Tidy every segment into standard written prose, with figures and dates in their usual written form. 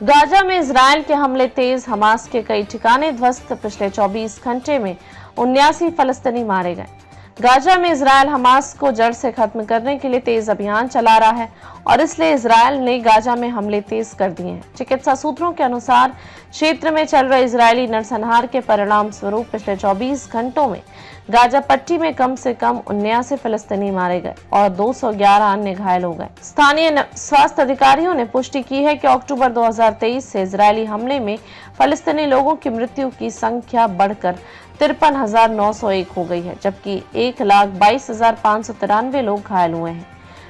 Gaza में Israel के हमले तेज, हमास के कई ठिकाने ध्वस्त। पिछले 24 घंटे में 79 फलस्तीनी मारे गए। गाजा में इजरायल हमास को जड़ से खत्म करने के लिए तेज अभियान चला रहा है और इसलिए इजरायल ने गाजा में हमले तेज कर दिए हैं। चिकित्सा सूत्रों के अनुसार क्षेत्र में चल रहे इजरायली नरसंहार के परिणाम स्वरूप पिछले 24 घंटों में गाजा पट्टी में कम से कम 79 फलस्तीनी मारे गए और 211 अन्य घायल हो गए। स्थानीय स्वास्थ्य अधिकारियों ने पुष्टि की है कि अक्टूबर 2023 से इजरायली हमले में फलस्तीनी लोगों की मृत्यु की संख्या बढ़कर 53,901 हो गई है, जबकि 1,22,593 लोग घायल हुए हैं।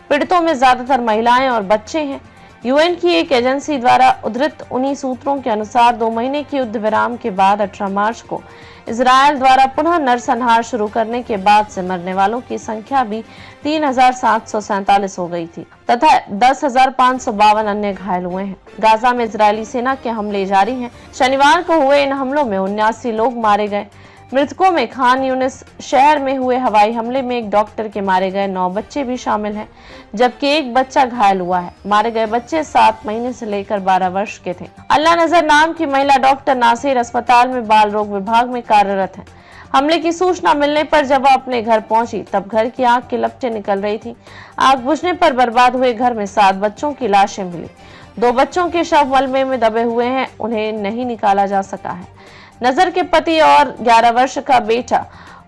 पीड़ितों में ज्यादातर महिलाएं और बच्चे हैं। यूएन की एक एजेंसी द्वारा उद्धृत उन्हीं सूत्रों के अनुसार 2 महीने की युद्ध विराम के बाद 18 मार्च को इजरायल द्वारा पुनः नरसंहार शुरू करने के बाद से मरने वालों की संख्या भी 3,747 हो गई थी तथा 10,552 अन्य घायल हुए हैं। गाजा में इजरायली सेना के हमले जारी हैं। शनिवार को हुए इन हमलों में 79 लोग मारे गए। मृतकों में खान यूनिस शहर में हुए हवाई हमले में एक डॉक्टर के मारे गए 9 बच्चे भी शामिल हैं, जबकि एक बच्चा घायल हुआ है। मारे गए बच्चे 7 महीने से लेकर 12 वर्ष के थे। अल्लाह नजर नाम की महिला डॉक्टर नासिर अस्पताल में बाल रोग विभाग में कार्यरत है। हमले की सूचना मिलने पर जब वह अपने घर पहुंची तब घर की आग की लपटें निकल रही थी। आग बुझने पर बर्बाद हुए घर में 7 बच्चों की लाशें मिली। 2 बच्चों के शव मलबे में दबे हुए हैं, उन्हें नहीं निकाला जा सका है। नजर के पति और 11 वर्ष का बेटा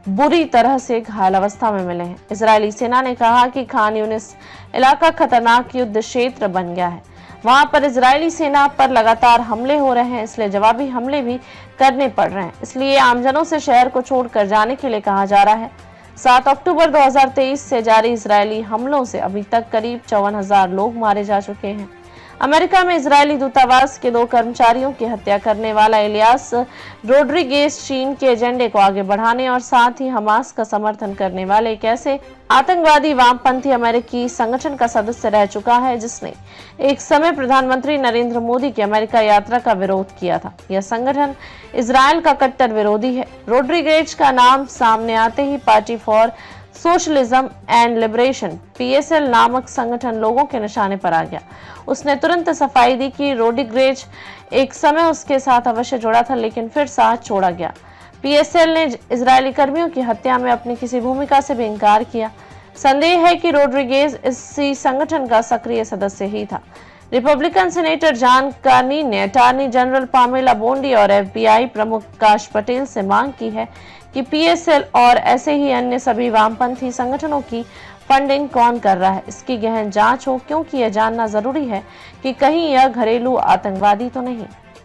बुरी तरह से घायल अवस्था में मिले हैं। इजरायली सेना ने कहा कि खान यूनिस इलाका खतरनाक युद्ध क्षेत्र बन गया है। वहां पर इजरायली सेना पर लगातार हमले हो रहे हैं, इसलिए जवाबी हमले भी करने पड़ रहे हैं। इसलिए आमजनों से शहर को छोड़कर जाने के लिए कहा जा रहा है। 7 अक्टूबर 2023 से जारी इजरायली हमलों से अभी तक करीब 54,000 लोग मारे जा चुके हैं। अमेरिका में इजरायली दूतावास के 2 कर्मचारियों की हत्या करने वाला इलियास रोड्रिगेज चीन के एजेंडे को आगे बढ़ाने और साथ ही हमास का समर्थन करने वाले एक ऐसे आतंकवादी वामपंथी अमेरिकी संगठन का सदस्य रह चुका है जिसने एक समय प्रधानमंत्री नरेंद्र मोदी की अमेरिका यात्रा का विरोध किया था। यह संगठन इजरायल का कट्टर विरोधी है। रोड्रिगेज का नाम सामने आते ही party for socialism and liberation PSL नामक संगठन लोगों के निशाने पर आ गया। उसने तुरंत सफाई दी कि रोड्रिगेज एक समय उसके साथ अवश्य जुड़ा था, लेकिन फिर साथ छोड़ा गया। PSL ने इजरायली कर्मियों की हत्या में अपनी किसी भूमिका से भी इनकार किया। संदेह है कि रोड्रिगेज इसी संगठन का सक्रिय सदस्य ही था। रिपब्लिकन सेनेटर जॉन कार्नी ने अटॉर्नी जनरल पामेला बोंडी और FBI प्रमुख काश पटेल से मांग की है कि PSL और ऐसे ही अन्य सभी वामपंथी संगठनों की फंडिंग कौन कर रहा है, इसकी गहन जांच हो, क्योंकि यह जानना जरूरी है कि कहीं यह घरेलू आतंकवादी तो नहीं।